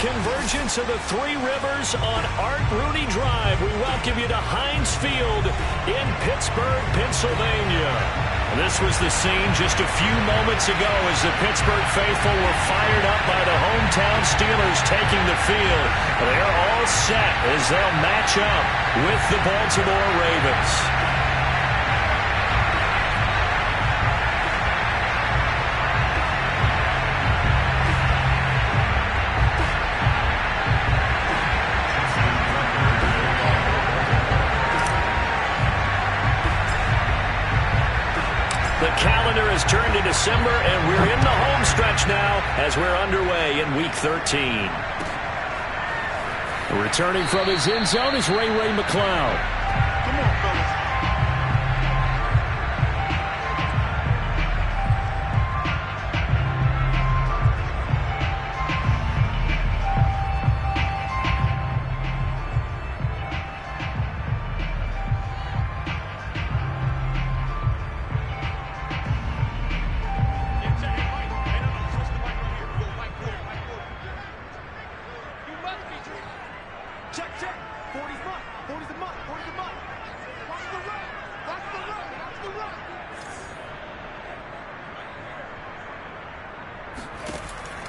convergence of the Three Rivers on Art Rooney Drive. We welcome you to Heinz Field in Pittsburgh, Pennsylvania. This was the scene just a few moments ago as the Pittsburgh faithful were fired up by the hometown Steelers taking the field. They're all set as they'll match up with the Baltimore Ravens. The calendar has turned to December, and we're in the home stretch now as we're underway in Week 13. Returning from his end zone is Ray McCloud. Come on, fellas.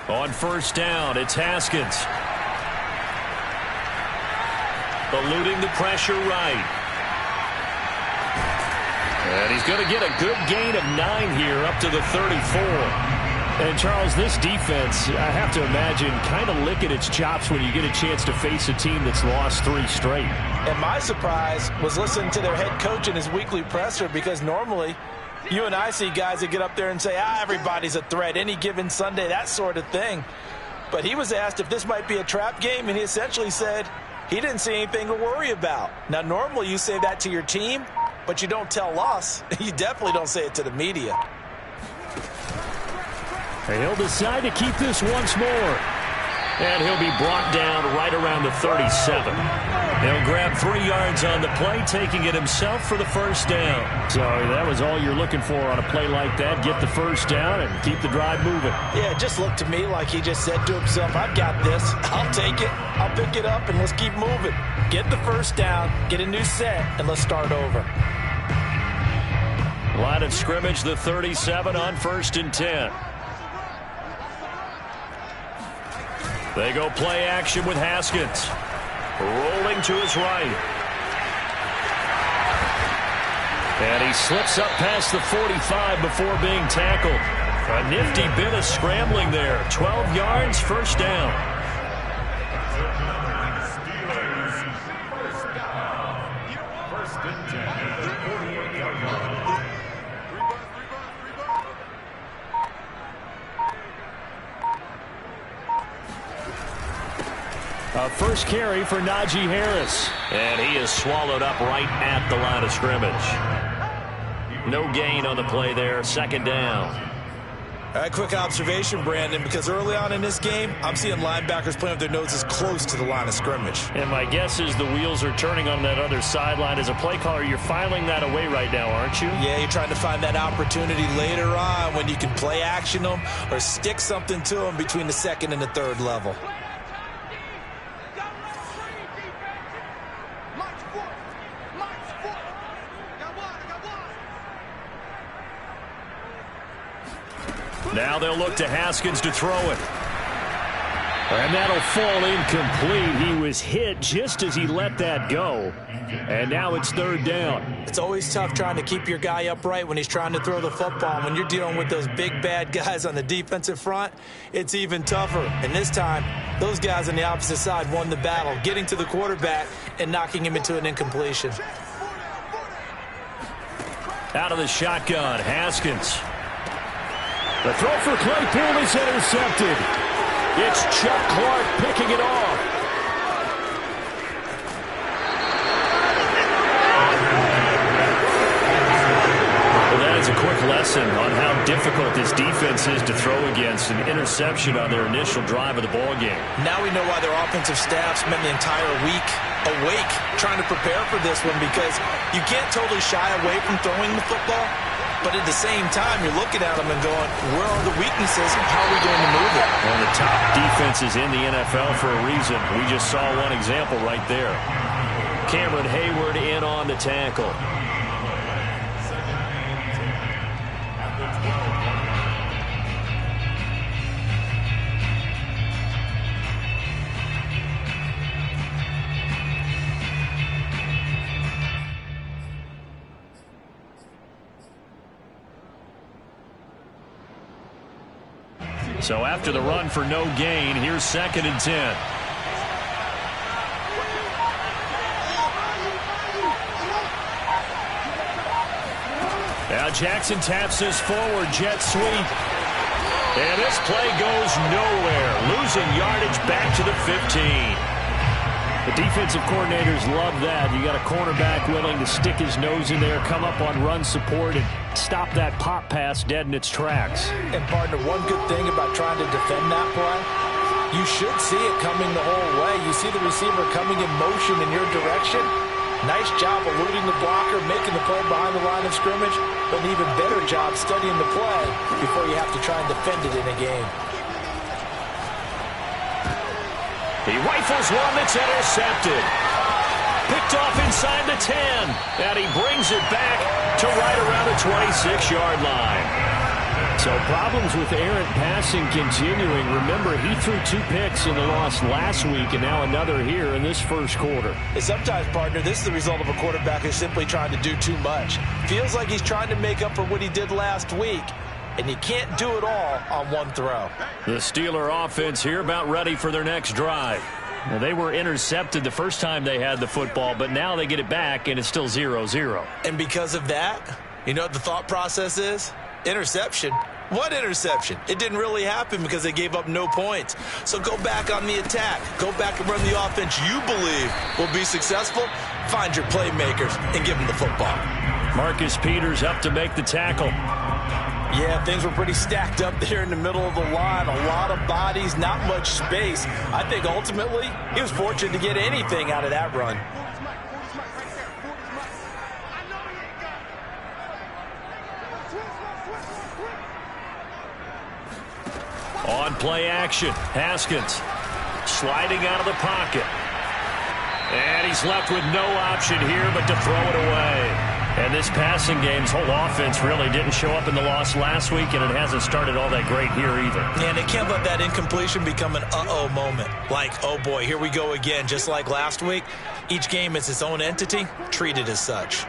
On first down, it's Haskins. Eluding the pressure right. And he's going to get a good gain of 9 here up to the 34. And, Charles, this defense, I have to imagine, kind of licking its chops when you get a chance to face a team that's lost 3 straight. And my surprise was listening to their head coach in his weekly presser, because normally you and I see guys that get up there and say, everybody's a threat any given Sunday, that sort of thing. But he was asked if this might be a trap game, and he essentially said he didn't see anything to worry about. Now, normally you say that to your team, but you don't tell us. You definitely don't say it to the media. And he'll decide to keep this once more. And he'll be brought down right around the 37. He'll grab 3 yards on the play, taking it himself for the first down. So that was all you're looking for on a play like that. Get the first down and keep the drive moving. Yeah, it just looked to me like he just said to himself, I've got this. I'll take it. I'll pick it up, and let's keep moving. Get the first down, get a new set, and let's start over. Line of scrimmage, the 37 on 1st and 10. They go play action with Haskins. Rolling to his right. And he slips up past the 45 before being tackled. A nifty bit of scrambling there. 12 yards, first down. A first carry for Najee Harris. And he is swallowed up right at the line of scrimmage. No gain on the play there. Second down. All right, quick observation, Brandon, because early on in this game, I'm seeing linebackers playing with their noses close to the line of scrimmage. And my guess is the wheels are turning on that other sideline. As a play caller, you're filing that away right now, aren't you? Yeah, you're trying to find that opportunity later on when you can play action them or stick something to them between the 2nd and the 3rd level. Now they'll look to Haskins to throw it. And that'll fall incomplete. He was hit just as he let that go. And now it's 3rd down. It's always tough trying to keep your guy upright when he's trying to throw the football. When you're dealing with those big, bad guys on the defensive front, it's even tougher. And this time, those guys on the opposite side won the battle, getting to the quarterback and knocking him into an incompletion. Out of the shotgun, Haskins. The throw for Claypool is intercepted. It's Chuck Clark picking it off. Well, that is a quick lesson on how difficult this defense is to throw against. An interception on their initial drive of the ballgame. Now we know why their offensive staff spent the entire week awake trying to prepare for this one, because you can't totally shy away from throwing the football, But at the same time, you're looking at them and going, where are the weaknesses? How are we going to move it? One of the top defenses in the NFL for a reason. We just saw one example right there. Cameron Hayward in on the tackle. So after the run for no gain, here's 2nd and 10. Now Jackson taps this forward jet sweep. And this play goes nowhere. Losing yardage back to the 15. The defensive coordinators love that. You got a cornerback willing to stick his nose in there, come up on run support, and stop that pop pass dead in its tracks. And, partner, one good thing about trying to defend that play, you should see it coming the whole way. You see the receiver coming in motion in your direction. Nice job eluding the blocker, making the play behind the line of scrimmage, but an even better job studying the play before you have to try and defend it in a game. He rifles one that's intercepted. Picked off inside the 10. And he brings it back to right around the 26-yard line. So problems with errant passing continuing. Remember, he threw 2 picks in the loss last week and now another here in this first quarter. And sometimes, partner, this is the result of a quarterback who's simply trying to do too much. Feels like he's trying to make up for what he did last week. And you can't do it all on one throw. The Steeler offense here about ready for their next drive. Now, they were intercepted the first time they had the football, but now they get it back, and it's still 0-0. And because of that, you know what the thought process is? Interception. What interception? It didn't really happen because they gave up no points. So go back on the attack. Go back and run the offense you believe will be successful. Find your playmakers and give them the football. Marcus Peters up to make the tackle. Yeah, things were pretty stacked up there in the middle of the line. A lot of bodies, not much space. I think ultimately he was fortunate to get anything out of that run. On play action, Haskins sliding out of the pocket. And he's left with no option here but to throw it away. And this passing game's whole offense really didn't show up in the loss last week, and it hasn't started all that great here either. And they can't let that incompletion become an uh-oh moment. Like, oh boy, here we go again, just like last week. Each game is its own entity, treated as such.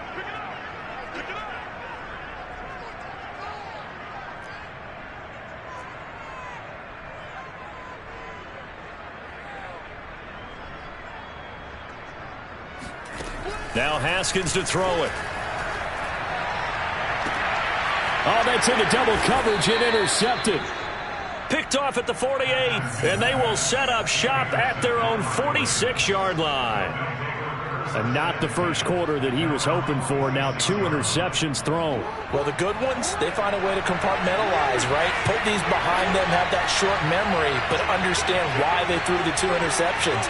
Now Haskins to throw it. Oh, that's into double coverage and intercepted. Picked off at the 48, and they will set up shop at their own 46-yard line. And not the first quarter that he was hoping for. Now 2 interceptions thrown. Well, the good ones, they find a way to compartmentalize, right? Put these behind them, have that short memory, but understand why they threw the 2 interceptions.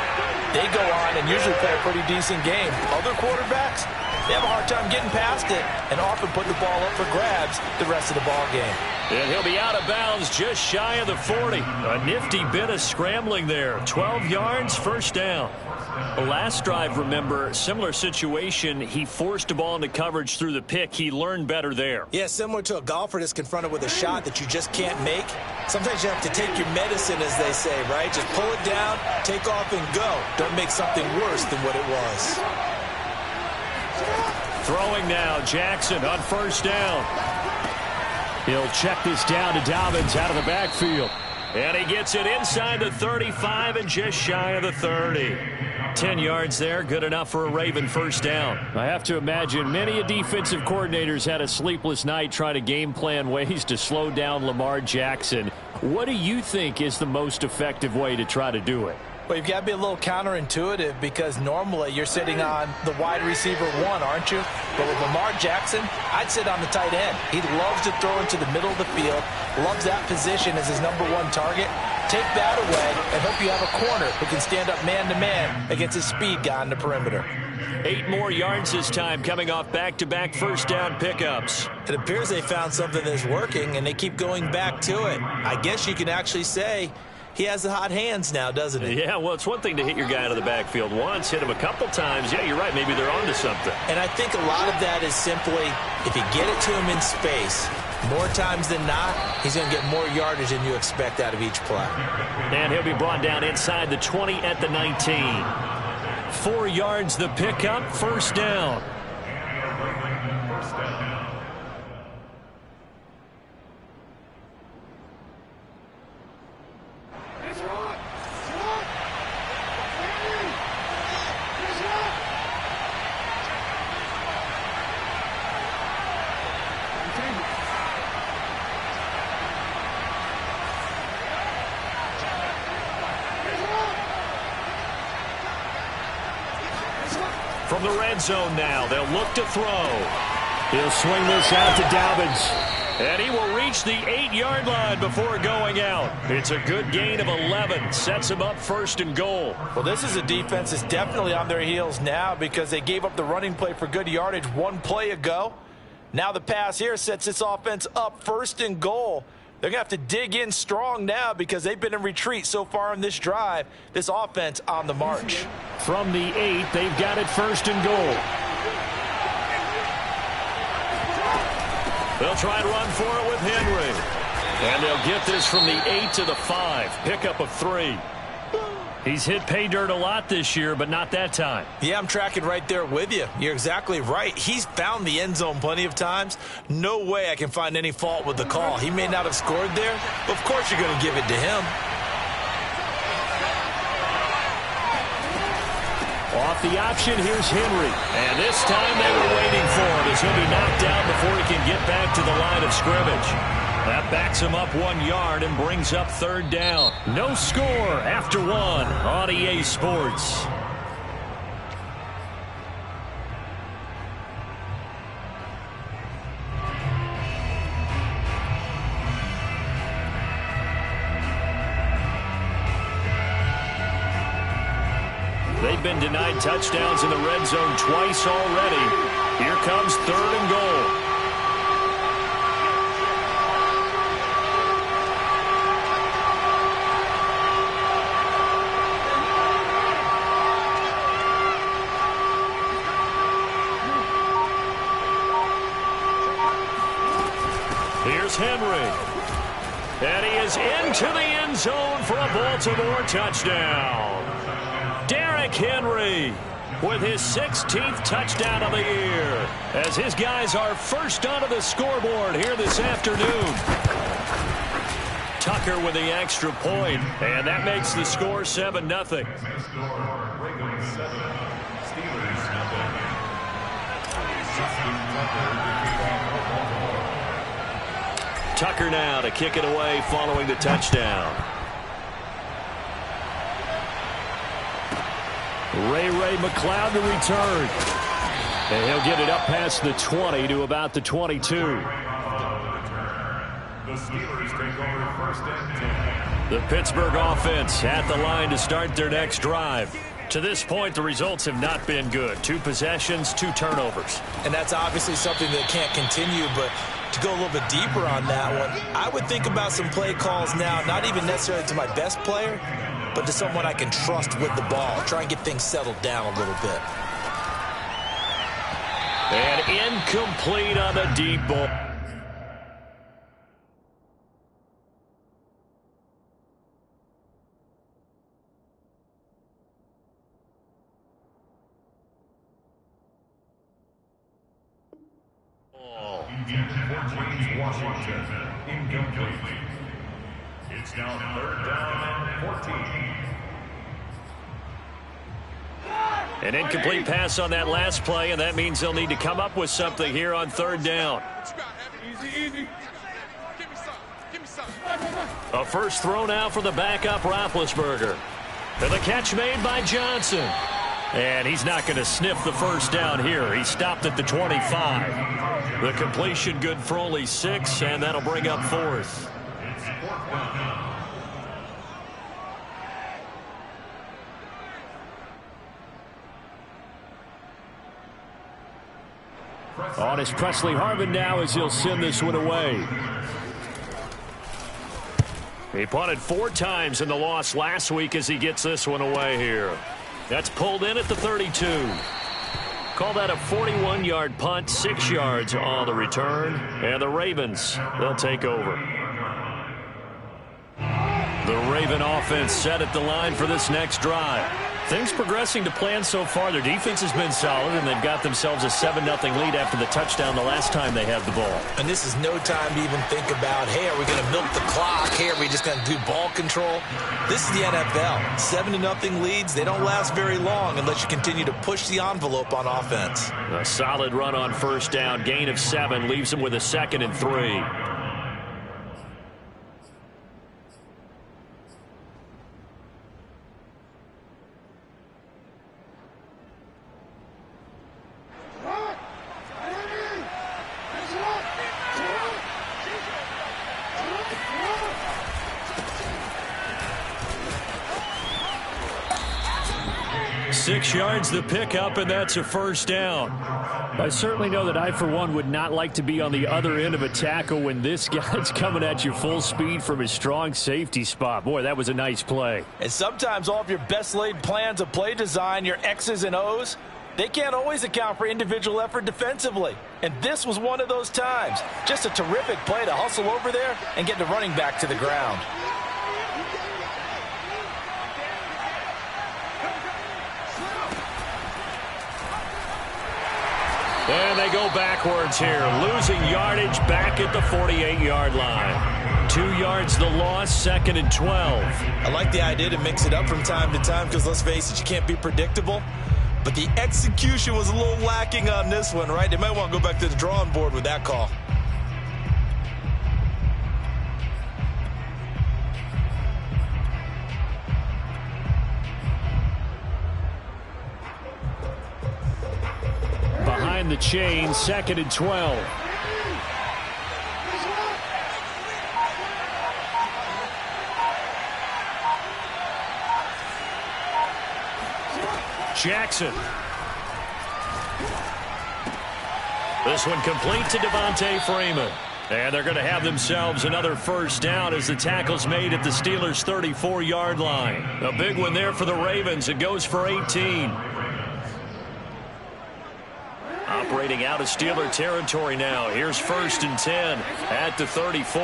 They go on and usually play a pretty decent game. Other quarterbacks, they have a hard time getting past it and often put the ball up for grabs the rest of the ball game. And he'll be out of bounds just shy of the 40. A nifty bit of scrambling there. 12 yards, first down. The last drive, remember, similar situation. He forced the ball into coverage through the pick. He learned better there. Yeah, similar to a golfer that's confronted with a shot that you just can't make. Sometimes you have to take your medicine, as they say, right? Just pull it down, take off, and go. Don't make something worse than what it was. Throwing now, Jackson on first down. He'll check this down to Dobbins out of the backfield. And he gets it inside the 35 and just shy of the 30. 10 yards there, good enough for a Raven first down. I have to imagine many defensive coordinators had a sleepless night trying to game plan ways to slow down Lamar Jackson. What do you think is the most effective way to try to do it? Well, you've got to be a little counterintuitive because normally you're sitting on the wide receiver 1, aren't you? But with Lamar Jackson, I'd sit on the tight end. He loves to throw into the middle of the field, loves that position as his number 1 target. Take that away and hope you have a corner who can stand up man-to-man against his speed guy on the perimeter. 8 more yards this time, coming off back-to-back first down pickups. It appears they found something that's working, and they keep going back to it. I guess you can actually say he has the hot hands now, doesn't he? Yeah, well, it's one thing to hit your guy out of the backfield once, hit him a couple times. Yeah, you're right. Maybe they're onto something. And I think a lot of that is simply if you get it to him in space, more times than not, he's going to get more yardage than you expect out of each play. And he'll be brought down inside the 20 at the 19. 4 yards the pickup, first down. From the red zone now, they'll look to throw. He'll swing this out to Dobbins. And he will reach the 8-yard line before going out. It's a good gain of 11. Sets him up first and goal. Well, this is a defense that's definitely on their heels now because they gave up the running play for good yardage one play ago. Now the pass here sets this offense up first and goal. They're going to have to dig in strong now because they've been in retreat so far in this drive. This offense on the march. From the 8, they've got it first and goal. They'll try and run for it with Henry. And they'll get this from the 8 to the 5. Pickup of 3. He's hit pay dirt a lot this year, but not that time. Yeah, I'm tracking right there with you. You're exactly right. He's found the end zone plenty of times. No way I can find any fault with the call. He may not have scored there, but of course you're going to give it to him. Off the option, here's Henry. And this time they were waiting for him as he'll be knocked out before he can get back to the line of scrimmage. That backs him up 1 yard and brings up third down. No score after 1 on EA Sports. They've been denied touchdowns in the red zone twice already. Here comes third and goal. Here's Henry. And he is into the end zone for a Baltimore touchdown. Derrick Henry with his 16th touchdown of the year as his guys are first onto the scoreboard here this afternoon. Tucker with the extra point, and that makes the score 7-0. Tucker now to kick it away following the touchdown. Ray McLeod to return. And he'll get it up past the 20 to about the 22. The Steelers take over first and 10. The Pittsburgh offense at the line to start their next drive. To this point, the results have not been good. 2 possessions, 2 turnovers. And that's obviously something that can't continue, but to go a little bit deeper on that one, I would think about some play calls now, not even necessarily to my best player, but to someone I can trust with the ball. Try and get things settled down a little bit. And incomplete on the deep ball. Washington, incomplete. It's now third down and 14. An incomplete pass on that last play, and that means they'll need to come up with something here on third down. Easy. Give me some. A first throw now for the backup Roethlisberger. And the catch made by Johnson. And he's not going to sniff the first down here. He stopped at the 25. The completion good for only 6, and that'll bring up fourth. On is Presley Harvin now as he'll send this one away. He punted 4 times in the loss last week as he gets this one away here. That's pulled in at the 32. Call that a 41-yard punt, 6 yards on the return. And the Ravens, they'll take over. The Raven offense set at the line for this next drive. Things progressing to plan so far. Their defense has been solid, and they've got themselves a 7-0 lead after the touchdown the last time they had the ball. And this is no time to even think about, hey, are we going to milk the clock? Hey, are we just going to do ball control? This is the NFL. 7-0 leads, they don't last very long unless you continue to push the envelope on offense. A solid run on first down. Gain of 7 leaves them with a 2nd and 3. Six yards the pickup, and that's a first down. I certainly know that I, for one, would not like to be on the other end of a tackle when this guy's coming at you full speed from his strong safety spot. Boy, that was a nice play. And sometimes all of your best laid plans of play design, your X's and O's, they can't always account for individual effort defensively. And this was one of those times. Just a terrific play to hustle over there and get the running back to the ground. And they go backwards here, losing yardage back at the 48-yard line. 2 yards the loss, 2nd and 12. I like the idea to mix it up from time to time because, let's face it, you can't be predictable. But the execution was a little lacking on this one, right? They might want to go back to the drawing board with that call. Behind the chain, 2nd and 12. Jackson. This one complete to Devontae Freeman. And they're going to have themselves another first down as the tackle's made at the Steelers' 34-yard line. A big one there for the Ravens. It goes for 18. Operating out of Steeler territory now. Here's 1st and 10 at the 34.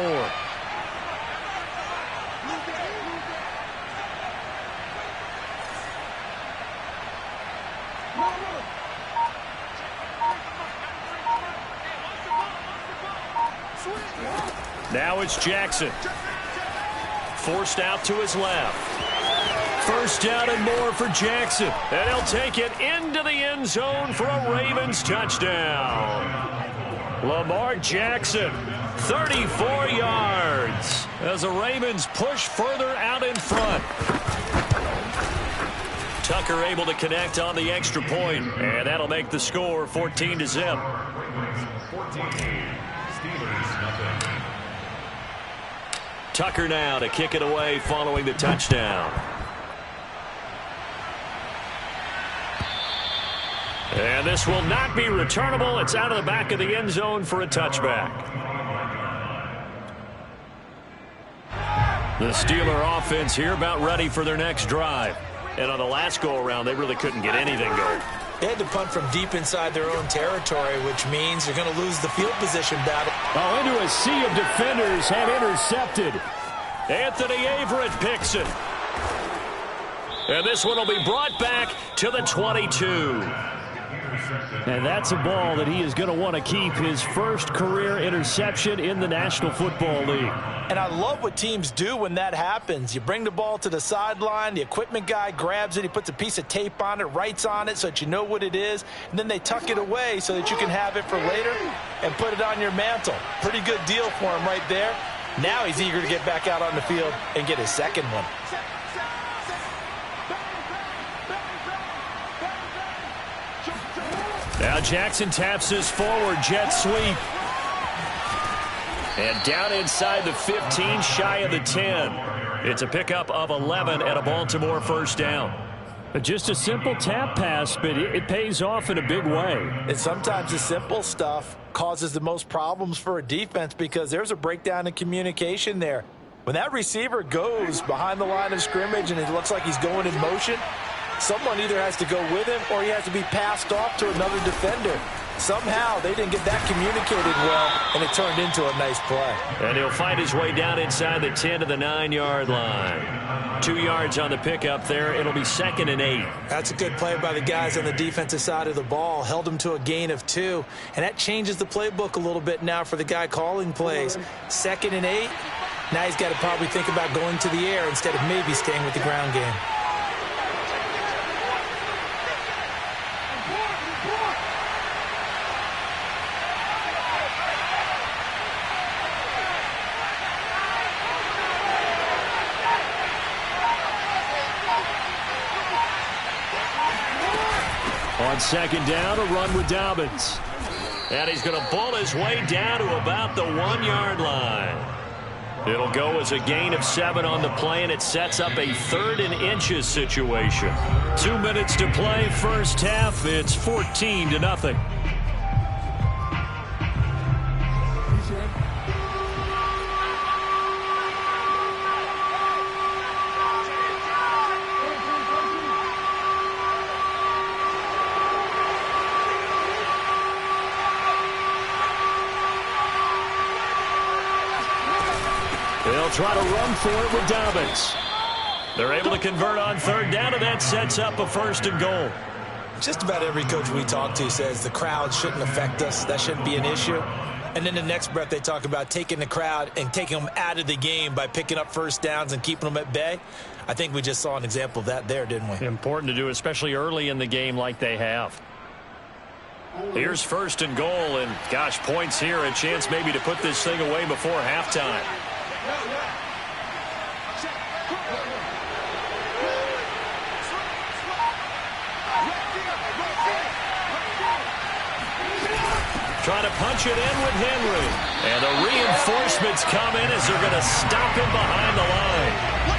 Now it's Jackson. Forced out to his left. First down and more for Jackson. And he'll take it into the end zone for a Ravens touchdown. Lamar Jackson, 34 yards. As the Ravens push further out in front. Tucker able to connect on the extra point. And that'll make the score 14-0. 14. Steelers, nothing. Tucker now to kick it away following the touchdown. And this will not be returnable. It's out of the back of the end zone for a touchback. The Steeler offense here about ready for their next drive. And on the last go-around, they really couldn't get anything going. They had to punt from deep inside their own territory, which means they're going to lose the field position battle. Oh, into a sea of defenders, had intercepted. Anthony Averett picks it. And this one will be brought back to the 22. And that's a ball that he is going to want to keep, his first career interception in the National Football League. And I love what teams do when that happens. You bring the ball to the sideline, the equipment guy grabs it, he puts a piece of tape on it, writes on it so that you know what it is, and then they tuck it away so that you can have it for later and put it on your mantle. Pretty good deal for him right there. Now he's eager to get back out on the field and get his second one. Now Jackson taps this forward jet sweep. And down inside the 15, shy of the 10. It's a pickup of 11 and a Baltimore first down. Just a simple tap pass, but it pays off in a big way. And sometimes the simple stuff causes the most problems for a defense because there's a breakdown in communication there. When that receiver goes behind the line of scrimmage and it looks like he's going in motion, someone either has to go with him or he has to be passed off to another defender. Somehow they didn't get that communicated well, and it turned into a nice play. And he'll fight his way down inside the 10 to the 9-yard line. 2 yards on the pickup there. It'll be 2nd and 8. That's a good play by the guys on the defensive side of the ball. Held them to a gain of 2, and that changes the playbook a little bit now for the guy calling plays. 2nd and 8. Now he's got to probably think about going to the air instead of maybe staying with the ground game. On 2nd down, a run with Dobbins. And he's going to bull his way down to about the 1-yard line. It'll go as a gain of 7 on the play, and it sets up a 3rd and inches situation. 2 minutes to play, first half. It's 14-0. They'll try to run for it with Dobbins. They're able to convert on 3rd down, and that sets up a 1st and goal. Just about every coach we talk to says the crowd shouldn't affect us. That shouldn't be an issue. And then the next breath they talk about taking the crowd and taking them out of the game by picking up first downs and keeping them at bay. I think we just saw an example of that there, didn't we? Important to do, especially early in the game like they have. Here's 1st and goal, and gosh, points here, a chance maybe to put this thing away before halftime. Trying to punch it in with Henry. And the reinforcements come in as they're going to stop him behind the line.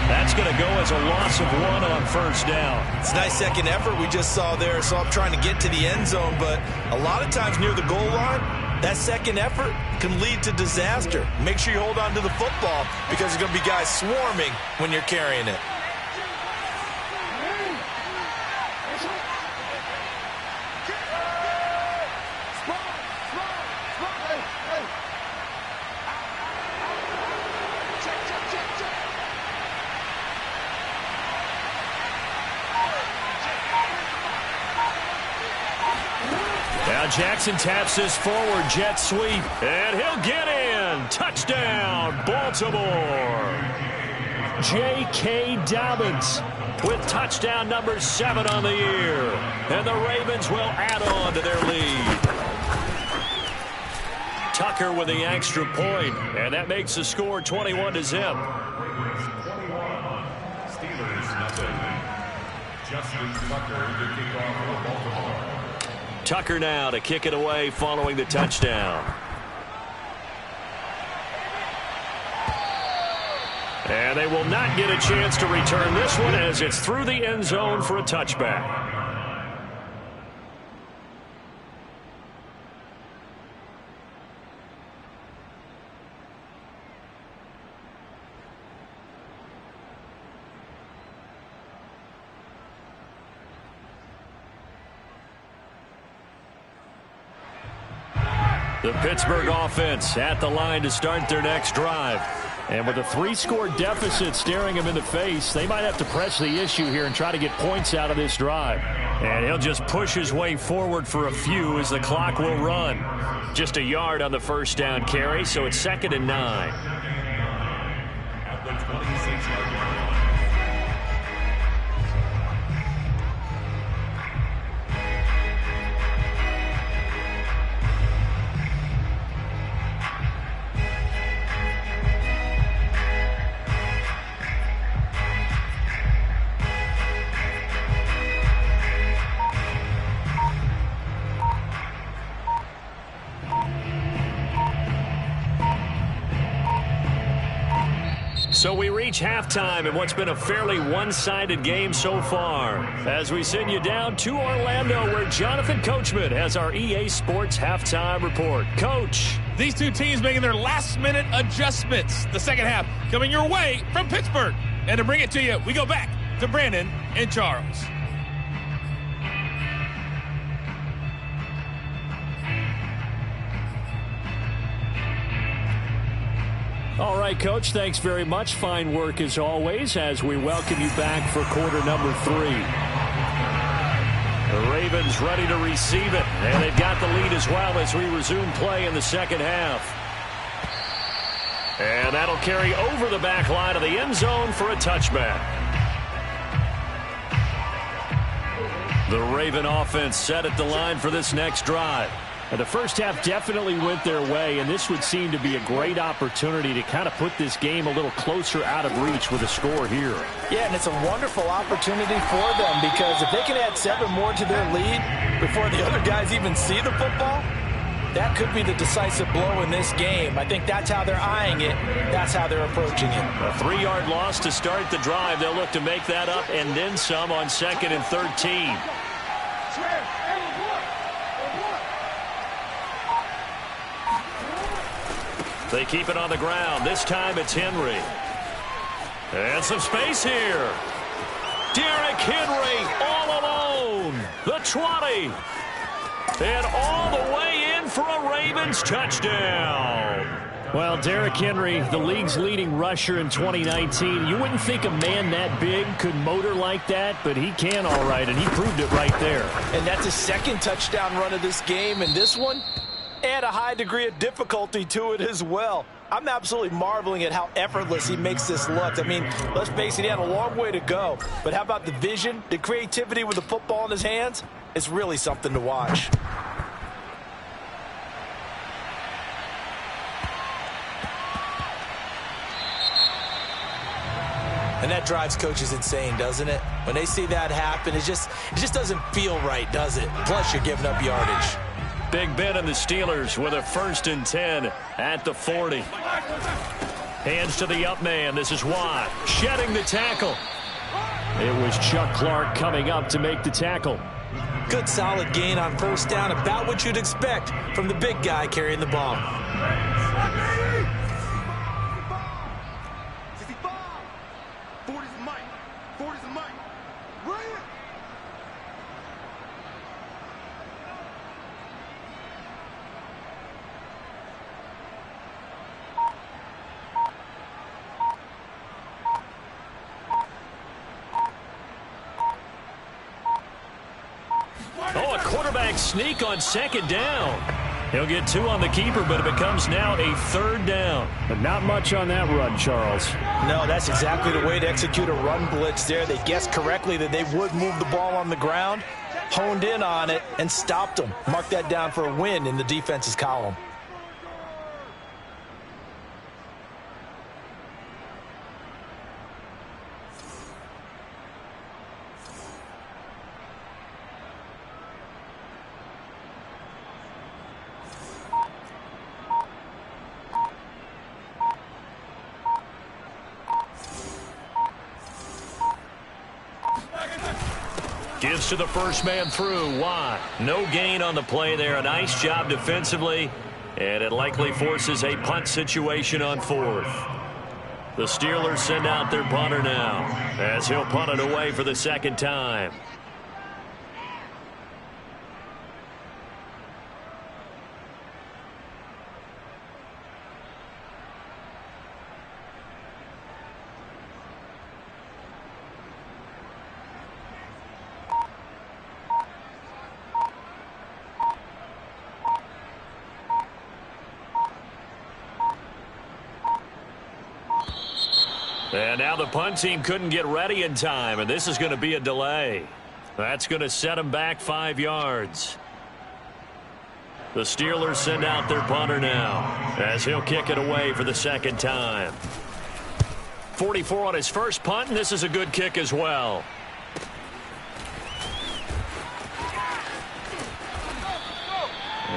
That's going to go as a loss of 1 on 1st down. It's a nice second effort we just saw there. So I'm trying to get to the end zone, but a lot of times near the goal line, that second effort can lead to disaster. Make sure you hold on to the football because there's going to be guys swarming when you're carrying it. Jackson taps this forward jet sweep, and he'll get in. Touchdown, Baltimore. J.K. Dobbins with touchdown number 7 on the year. And the Ravens will add on to their lead. Tucker with the extra point, and that makes the score 21-0. Steelers nothing. Justin Tucker to kick off for Baltimore. Tucker now to kick it away following the touchdown. And they will not get a chance to return this one as it's through the end zone for a touchback. The Pittsburgh offense at the line to start their next drive. And with a 3-score deficit staring him in the face, they might have to press the issue here and try to get points out of this drive. And he'll just push his way forward for a few as the clock will run. Just a yard on the 1st down carry, so it's 2nd and 9. At the 26-yard line. So we reach halftime in what's been a fairly one-sided game so far. As we send you down to Orlando, where Jonathan Coachman has our EA Sports halftime report. Coach. These two teams making their last-minute adjustments. The second half coming your way from Pittsburgh. And to bring it to you, we go back to Brandon and Charles. All right, Coach, thanks very much. Fine work as always as we welcome you back for quarter number 3. The Ravens ready to receive it, and they've got the lead as well as we resume play in the second half. And that'll carry over the back line of the end zone for a touchback. The Raven offense set at the line for this next drive. The first half definitely went their way, and this would seem to be a great opportunity to kind of put this game a little closer out of reach with a score here. Yeah, and it's a wonderful opportunity for them because if they can add 7 more to their lead before the other guys even see the football, that could be the decisive blow in this game. I think that's how they're eyeing it. That's how they're approaching it. A 3-yard loss to start the drive. They'll look to make that up and then some on 2nd and 13. They keep it on the ground. This time it's Henry. And some space here. Derrick Henry all alone. The 20. And all the way in for a Ravens touchdown. Well, Derrick Henry, the league's leading rusher in 2019. You wouldn't think a man that big could motor like that, but he can all right, and he proved it right there. And that's his 2nd touchdown run of this game, and this one, add a high degree of difficulty to it as well. I'm absolutely marveling at how effortless he makes this look. I mean, let's face it, he had a long way to go. But how about the vision, the creativity with the football in his hands? It's really something to watch. And that drives coaches insane, doesn't it? When they see that happen, it just doesn't feel right, does it? Plus, you're giving up yardage. Big Ben and the Steelers with a 1st and 10 at the 40. Hands to the up man. This is Watt shedding the tackle. It was Chuck Clark coming up to make the tackle. Good solid gain on 1st down, about what you'd expect from the big guy carrying the ball. Oh, a quarterback sneak on 2nd down. He'll get 2 on the keeper, but it becomes now a 3rd down. But not much on that run, Charles. No, that's exactly the way to execute a run blitz there. They guessed correctly that they would move the ball on the ground, honed in on it, and stopped them. Mark that down for a win in the defense's column. Gives to the first man through. Watt. No gain on the play there. A nice job defensively. And it likely forces a punt situation on 4th. The Steelers send out their punter now as he'll punt it away for the 2nd time. And now the punt team couldn't get ready in time, and this is going to be a delay. That's going to set them back 5 yards. The Steelers send out their punter now as he'll kick it away for the 2nd time. 44 on his first punt, and this is a good kick as well.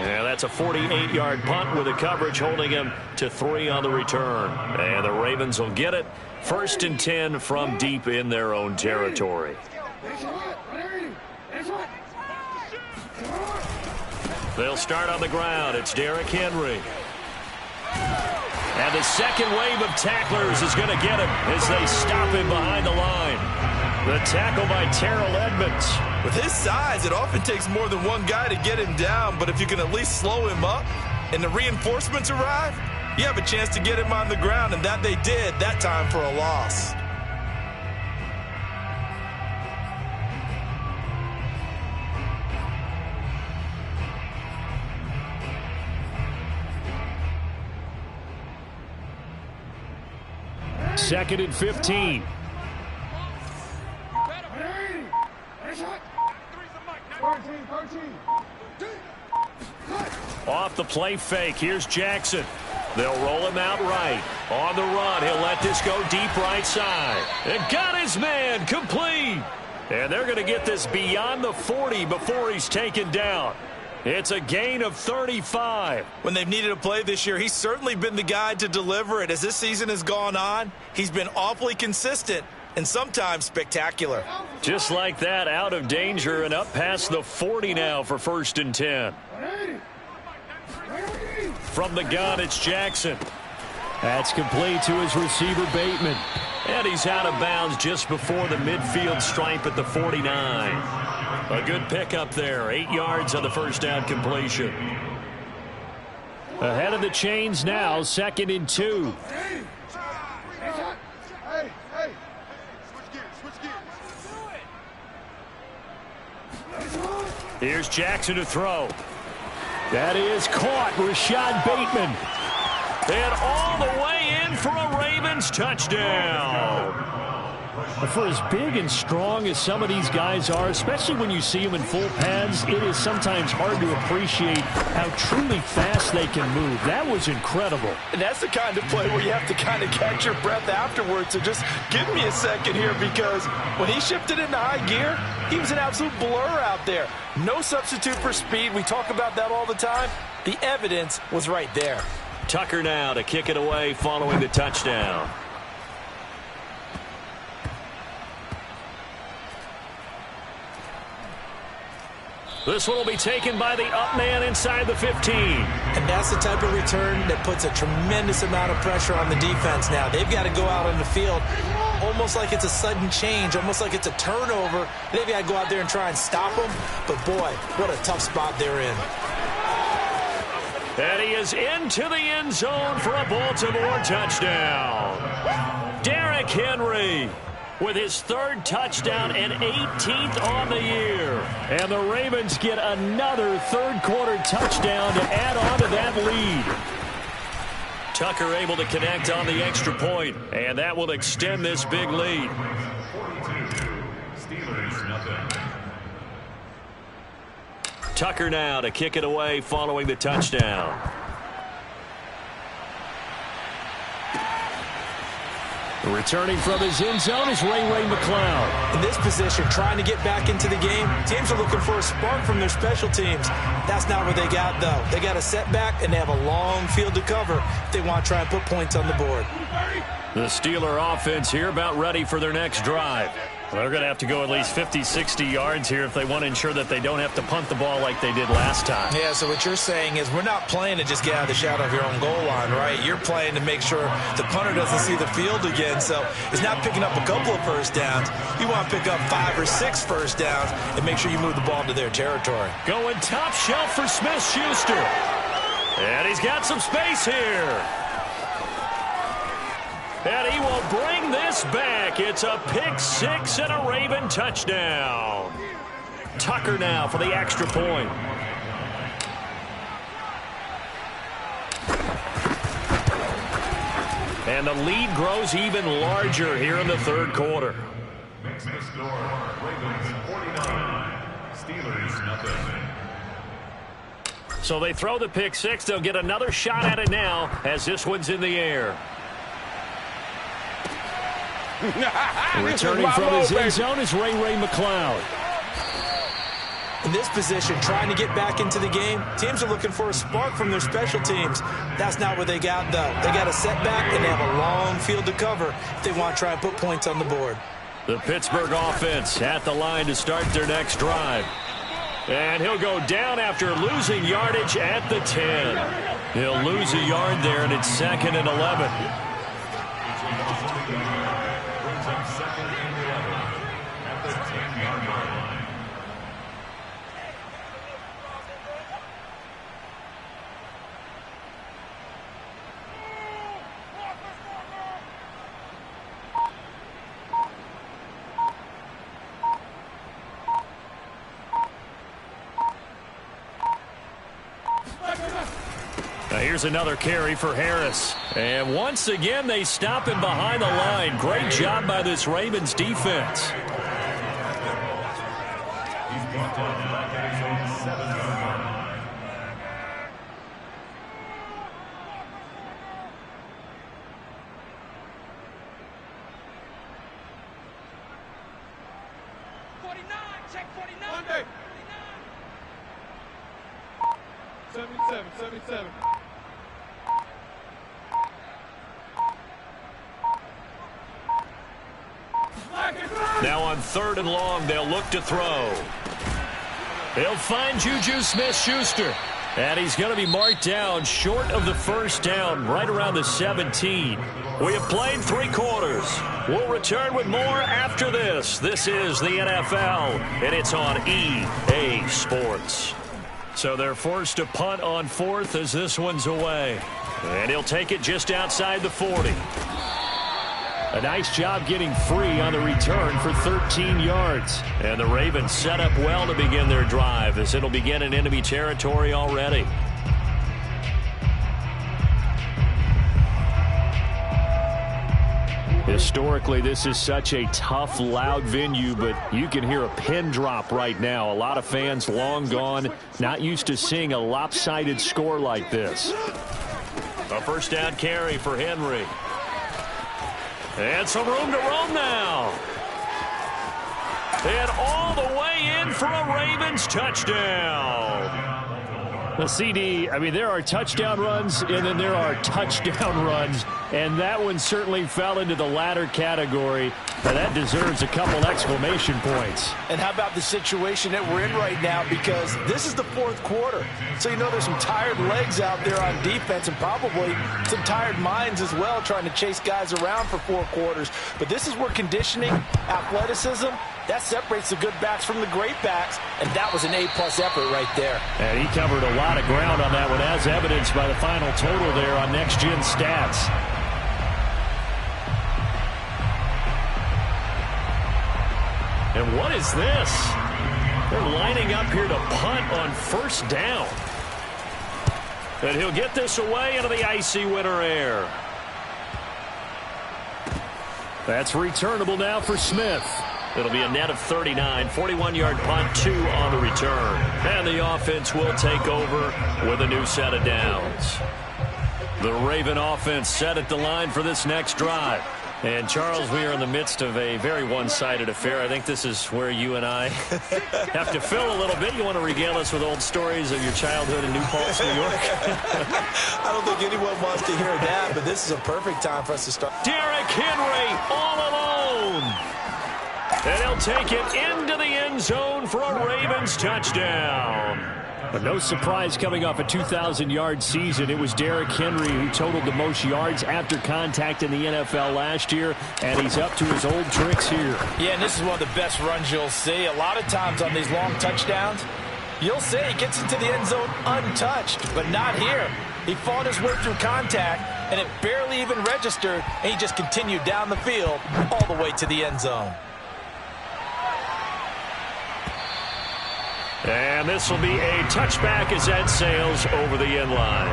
And that's a 48-yard punt with the coverage holding him to 3 on the return. And the Ravens will get it. 1st and 10 from deep in their own territory. They'll start on the ground. It's Derrick Henry. And the second wave of tacklers is going to get him as they stop him behind the line. The tackle by Terrell Edmonds. With his size, it often takes more than one guy to get him down, but if you can at least slow him up and the reinforcements arrive, you have a chance to get him on the ground, and that they did that time for a loss. Second and 15. Off the play fake. Here's Jackson. They'll roll him out right. On the run, he'll let this go deep right side. And got his man complete. And they're going to get this beyond the 40 before he's taken down. It's a gain of 35. When they've needed a play this year, he's certainly been the guy to deliver it. As this season has gone on, he's been awfully consistent and sometimes spectacular. Just like that, out of danger and up past the 40 now for 1st and 10. From the gun, it's Jackson. That's complete to his receiver, Bateman. And he's out of bounds just before the midfield stripe at the 49. A good pickup there. 8 yards on the first down completion. Ahead of the chains now, 2nd and 2. Here's Jackson to throw. That is caught. Rashad Bateman. And all the way in for a Ravens touchdown. For as big and strong as some of these guys are, especially when you see them in full pads, it is sometimes hard to appreciate how truly fast they can move. That was incredible. And that's the kind of play where you have to kind of catch your breath afterwards. So just give me a second here, because when he shifted into high gear, he was an absolute blur out there. No substitute for speed. We talk about that all the time. The evidence was right there. Tucker now to kick it away following the touchdown. This one will be taken by the up man inside the 15. And that's the type of return that puts a tremendous amount of pressure on the defense now. They've got to go out on the field almost like it's a sudden change, almost like it's a turnover. They've got to go out there and try and stop them. But, boy, what a tough spot they're in. And he is into the end zone for a Baltimore touchdown. Derrick Henry with his 3rd touchdown and 18th on the year. And the Ravens get another 3rd quarter touchdown to add on to that lead. Tucker able to connect on the extra point, and that will extend this big lead. 42, Steelers nothing. Tucker now to kick it away following the touchdown. Returning from his end zone is Ray McCloud. In this position, trying to get back into the game, teams are looking for a spark from their special teams. That's not what they got, though. They got a setback, and they have a long field to cover if they want to try and put points on the board. The Steeler offense here about ready for their next drive. They're going to have to go at least 50, 60 yards here if they want to ensure that they don't have to punt the ball like they did last time. Yeah, so what you're saying is we're not playing to just get out of the shadow of your own goal line, right? You're playing to make sure the punter doesn't see the field again. So it's not picking up a couple of first downs. You want to pick up 5 or 6 first downs and make sure you move the ball to their territory. Going top shelf for Smith-Schuster. And he's got some space here. And he will bring this back. It's a pick 6 and a Raven touchdown. Tucker now for the extra point. And the lead grows even larger here in the 3rd quarter. Next score, Ravens 49, Steelers nothing. So they throw the pick 6. They'll get another shot at it now as this one's in the air. Returning from his end zone is Ray McCloud. In this position, trying to get back into the game, teams are looking for a spark from their special teams. That's not what they got, though. They got a setback, and they have a long field to cover if they want to try and put points on the board. The Pittsburgh offense at the line to start their next drive. And he'll go down after losing yardage at the 10. He'll lose a yard there, and it's 2nd and 11. Here's another carry for Harris. And once again, they stop him behind the line. Great job by this Ravens defense. Check 49. 77. Now on 3rd and long, they'll look to throw. He'll find Juju Smith-Schuster. And he's going to be marked down short of the first down, right around the 17. We have played 3 quarters. We'll return with more after this. This is the NFL, and it's on EA Sports. So they're forced to punt on 4th as this one's away. And he'll take it just outside the 40. A nice job getting free on the return for 13 yards. And the Ravens set up well to begin their drive as it'll begin in enemy territory already. Historically, this is such a tough, loud venue, but you can hear a pin drop right now. A lot of fans long gone, not used to seeing a lopsided score like this. A first down carry for Henry. And some room to roam now. And all the way in for a Ravens touchdown. The CD, I mean, there are touchdown runs, and then there are touchdown runs. And that one certainly fell into the latter category. And that deserves a couple exclamation points. And how about the situation that we're in right now? Because this is the 4th quarter. So you know there's some tired legs out there on defense and probably some tired minds as well trying to chase guys around for 4 quarters. But this is where conditioning, athleticism, that separates the good backs from the great backs. And that was an A-plus effort right there. And he covered a lot of ground on that one, as evidenced by the final total there on Next Gen Stats. And what is this? They're lining up here to punt on 1st down. And he'll get this away into the icy winter air. That's returnable now for Smith. It'll be a net of 39, 41-yard punt, 2 on the return. And the offense will take over with a new set of downs. The Raven offense set at the line for this next drive. And, Charles, we are in the midst of a very one-sided affair. I think this is where you and I have to fill a little bit. You want to regale us with old stories of your childhood in New Paltz, New York? I don't think anyone wants to hear that, but this is a perfect time for us to start. Derrick Henry all alone. And he'll take it into the end zone for a Ravens touchdown. But no surprise coming off a 2,000-yard season. It was Derrick Henry who totaled the most yards after contact in the NFL last year, and he's up to his old tricks here. Yeah, and this is one of the best runs you'll see. A lot of times on these long touchdowns, you'll see he gets into the end zone untouched, but not here. He fought his way through contact, and it barely even registered, and he just continued down the field all the way to the end zone. And this will be a touchback as that sails over the end line.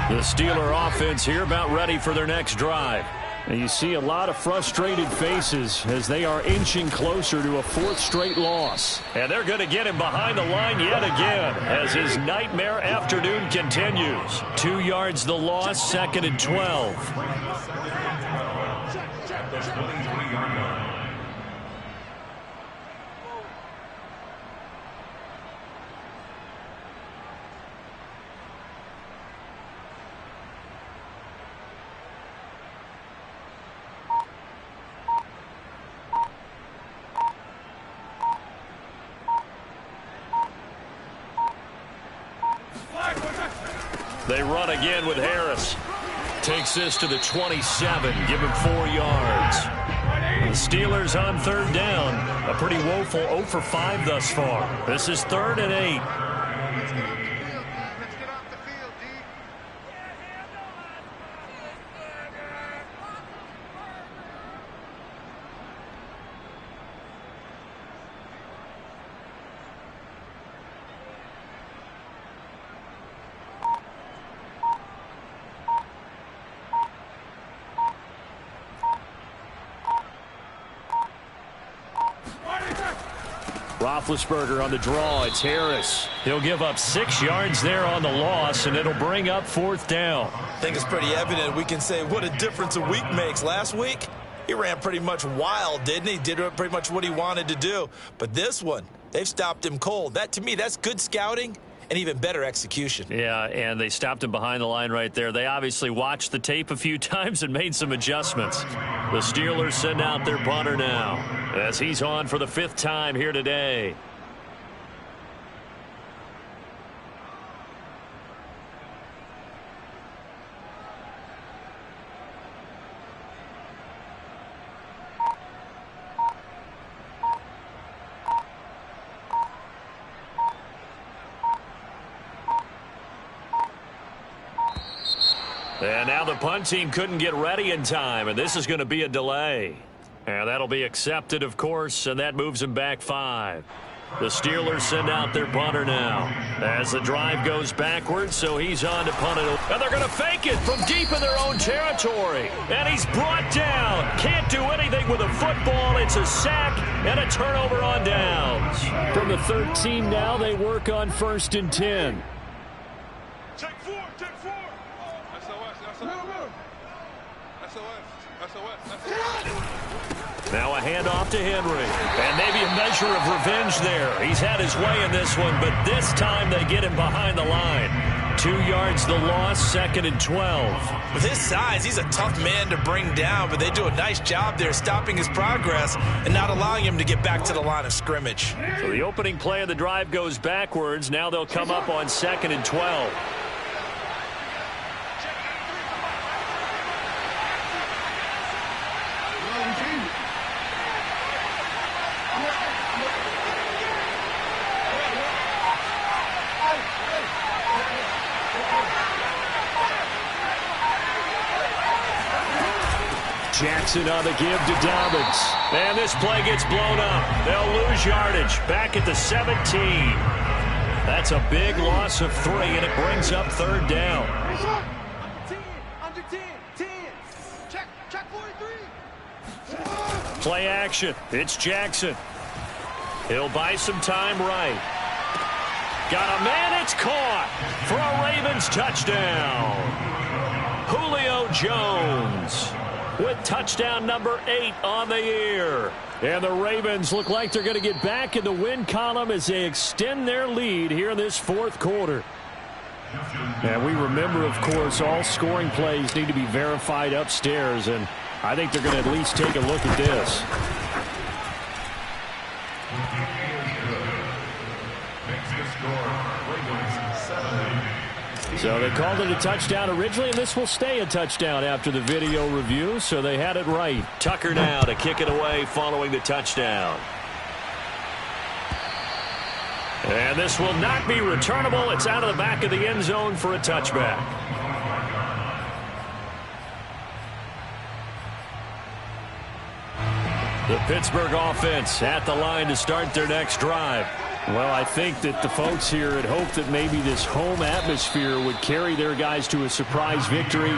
The Steeler offense here about ready for their next drive. And you see a lot of frustrated faces as they are inching closer to a fourth straight loss. And they're going to get him behind the line yet again as his nightmare afternoon continues. 2 yards the loss, 2nd and 12. At the 23-yard line. They run again with Harris. Takes this to the 27. Give him 4 yards. The Steelers on 3rd down. A pretty woeful 0 for 5 thus far. This is 3rd and 8. Roethlisberger on the draw. It's Harris. He'll give up 6 yards there on the loss, and it'll bring up 4th down. I think it's pretty evident. We can say what a difference a week makes. Last week, he ran pretty much wild, didn't he? Did pretty much what he wanted to do. But this one, they've stopped him cold. That, to me, that's good scouting and even better execution. Yeah, and they stopped him behind the line right there. They obviously watched the tape a few times and made some adjustments. The Steelers send out their punter now as he's on for the 5th time here today. And now the punt team couldn't get ready in time, and this is going to be a delay. And that'll be accepted, of course, and that moves them back 5. The Steelers send out their punter now as the drive goes backwards, so he's on to punt it. And they're going to fake it from deep in their own territory. And he's brought down. Can't do anything with a football. It's a sack and a turnover on downs. From the 13 now, they work on 1st and 10. Check 4. Now a handoff to Henry. And maybe a measure of revenge there. He's had his way in this one, but this time they get him behind the line. 2 yards the loss, 2nd and 12. With his size, he's a tough man to bring down, but they do a nice job there stopping his progress and not allowing him to get back to the line of scrimmage. So the opening play of the drive goes backwards. Now they'll come up on 2nd and 12. Jackson on the give to Dobbins. And this play gets blown up. They'll lose yardage back at the 17. That's a big loss of 3, and it brings up 3rd down. Under 10. Check 43. Play action. It's Jackson. He'll buy some time right. Got a man. It's caught for a Ravens touchdown. Julio Jones with touchdown number 8 on the year. And the Ravens look like they're going to get back in the win column as they extend their lead here in this 4th quarter. And we remember, of course, all scoring plays need to be verified upstairs, and I think they're going to at least take a look at this. So they called it a touchdown originally, and this will stay a touchdown after the video review, so they had it right. Tucker now to kick it away following the touchdown. And this will not be returnable. It's out of the back of the end zone for a touchback. The Pittsburgh offense at the line to start their next drive. Well, I think that the folks here had hoped that maybe this home atmosphere would carry their guys to a surprise victory.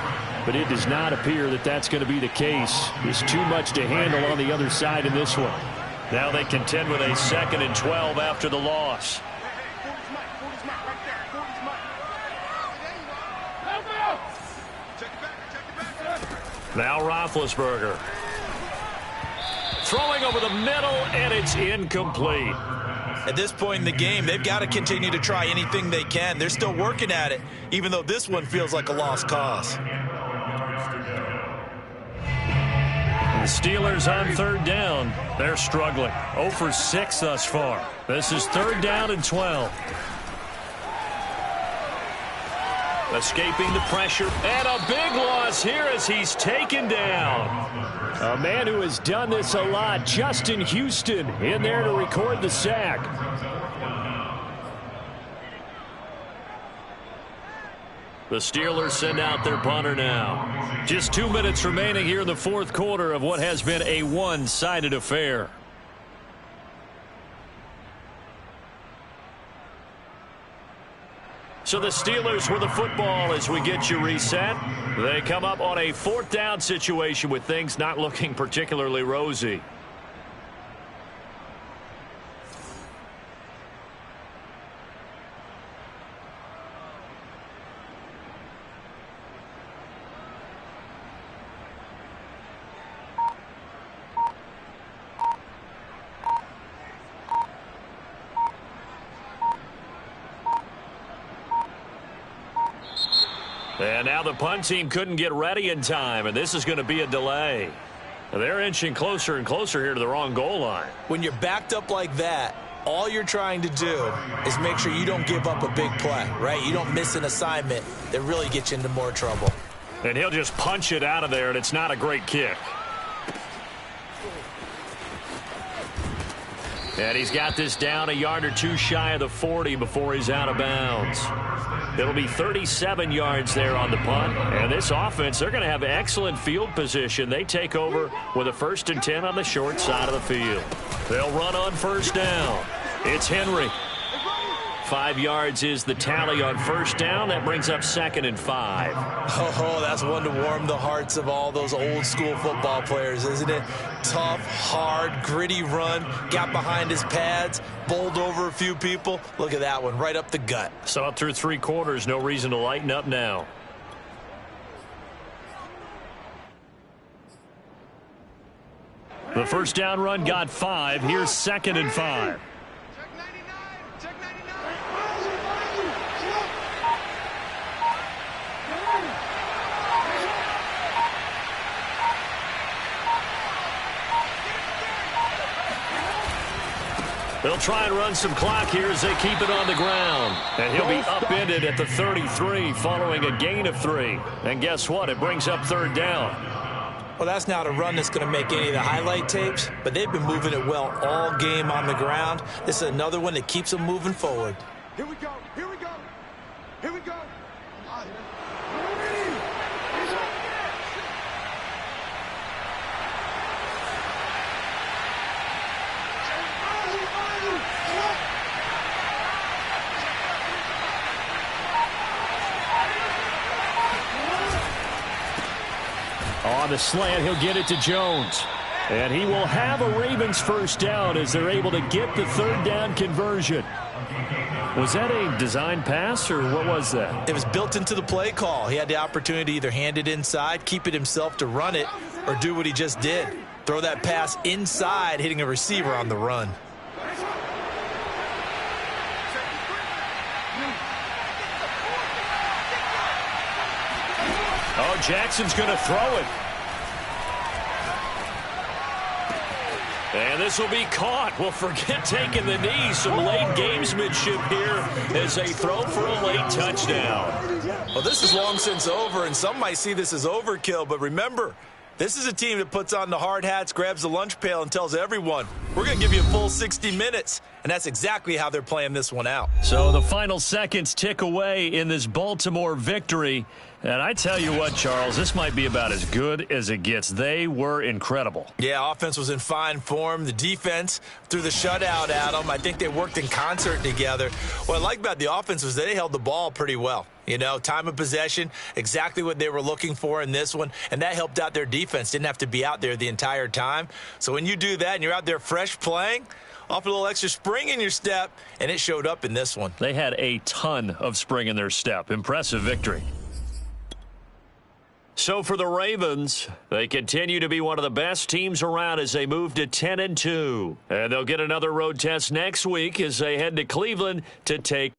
but it does not appear that that's going to be the case. There's too much to handle on the other side in this one. Now they contend with a 2nd and 12 after the loss. Now Roethlisberger. Throwing over the middle, and it's incomplete. At this point in the game, they've got to continue to try anything they can. They're still working at it, even though this one feels like a lost cause. The Steelers on 3rd down. They're struggling. 0 for 6 thus far. This is 3rd down and 12. Escaping the pressure, and a big loss here as he's taken down. A man who has done this a lot, Justin Houston, in there to record the sack. The Steelers send out their punter now. Just 2 minutes remaining here in the 4th quarter of what has been a one-sided affair. So the Steelers with the football as we get you reset. They come up on a 4th down situation with things not looking particularly rosy. And now the punt team couldn't get ready in time, and this is going to be a delay. They're inching closer and closer here to the wrong goal line. When you're backed up like that, all you're trying to do is make sure you don't give up a big play, right? You don't miss an assignment that really gets you into more trouble. And he'll just punch it out of there, and it's not a great kick. And he's got this down a yard or two shy of the 40 before he's out of bounds. It'll be 37 yards there on the punt. And this offense, they're going to have excellent field position. They take over with a 1st and 10 on the short side of the field. They'll run on 1st down. It's Henry. 5 yards is the tally on 1st down. That brings up 2nd and 5. Oh, that's one to warm the hearts of all those old school football players, isn't it? Tough, hard, gritty run. Got behind his pads, bowled over a few people. Look at that one, right up the gut. Saw it through 3 quarters. No reason to lighten up now. The 1st down run got 5. Here's 2nd and 5. They'll try and run some clock here as they keep it on the ground. And he'll be upended at the 33 following a gain of 3. And guess what? It brings up 3rd down. Well, that's not a run that's going to make any of the highlight tapes, but they've been moving it well all game on the ground. This is another one that keeps them moving forward. Here we go. Here we go. Here we go. On the slant, he'll get it to Jones. And he will have a Ravens 1st down as they're able to get the 3rd down conversion. Was that a design pass, or what was that? It was built into the play call. He had the opportunity to either hand it inside, keep it himself to run it, or do what he just did. Throw that pass inside, hitting a receiver on the run. Oh, Jackson's going to throw it. And this will be caught. Well, forget taking the knee. Some late gamesmanship here as they throw for a late touchdown. Well, this is long since over, and some might see this as overkill. But remember, this is a team that puts on the hard hats, grabs the lunch pail, and tells everyone, we're going to give you a full 60 minutes. And that's exactly how they're playing this one out. So the final seconds tick away in this Baltimore victory. And I tell you what, Charles, this might be about as good as it gets. They were incredible. Yeah, offense was in fine form. The defense threw the shutout at them. I think they worked in concert together. What I like about the offense was they held the ball pretty well. You know, time of possession, exactly what they were looking for in this one, and that helped out their defense. Didn't have to be out there the entire time. So when you do that and you're out there fresh playing, off a little extra spring in your step, and it showed up in this one. They had a ton of spring in their step. Impressive victory. So for the Ravens, they continue to be one of the best teams around as they move to 10-2. And they'll get another road test next week as they head to Cleveland to take